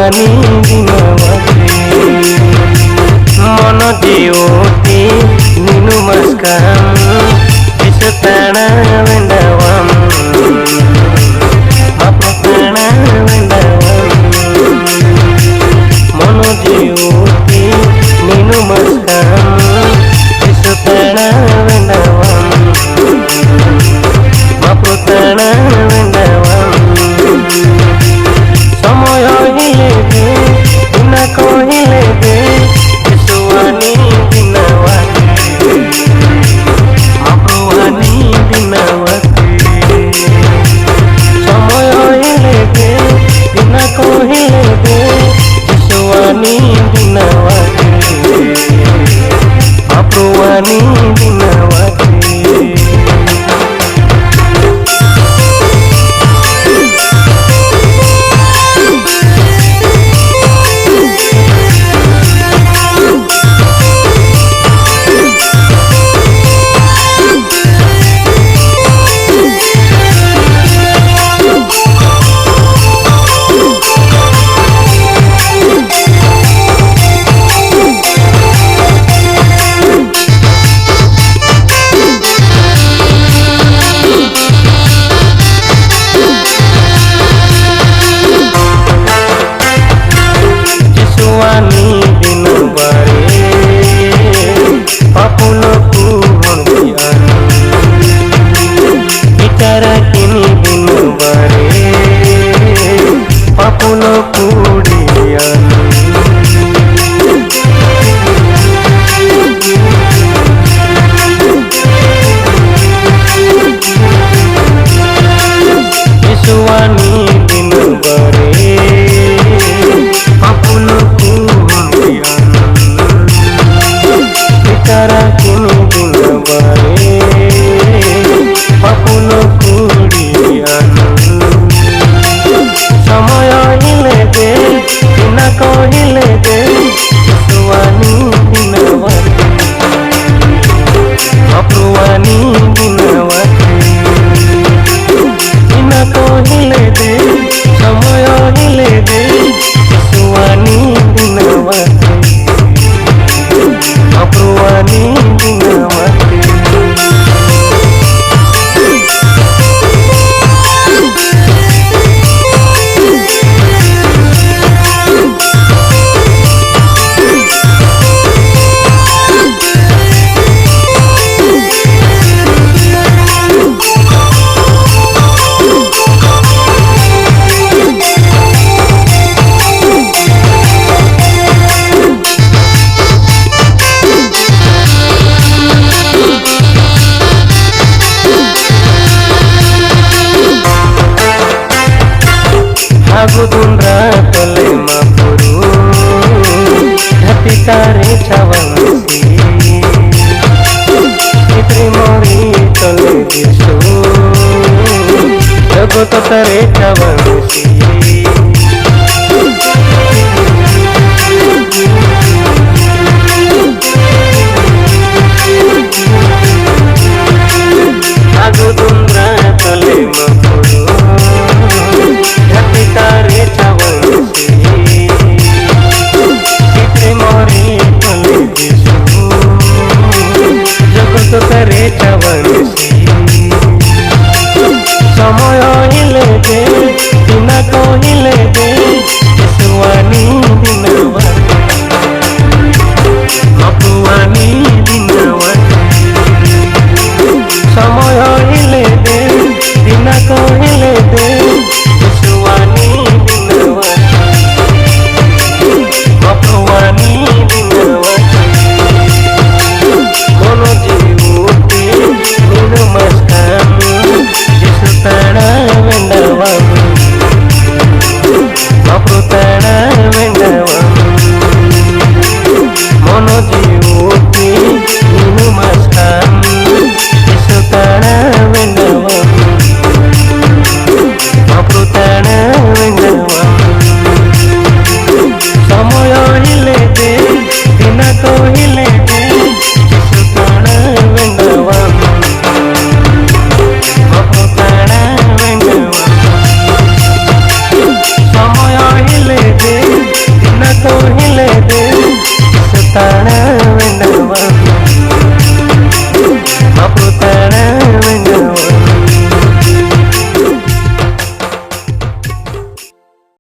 ପାପୁଆନି ଦିନବତେ मन जीवती निनु मस्काम विसताना वेंदावम मापुताना वेंदावम मन जीवती निनु मस्काम विसताना वेंदावम मापुताना वेंदावम समय हिले दे बिना कहिले दे Mapruani dinawati samoyo hilege dina ko hilege Mapruani dinawati Mapruani dinawati Agudundra tole mapuru hati tare cawansi Fitri mori tole disu jagot tare cawansi Agudundra tole mapuru Tare cawansi Fitri mori tole disu jagot tare cawansi samoyo hilege dina ko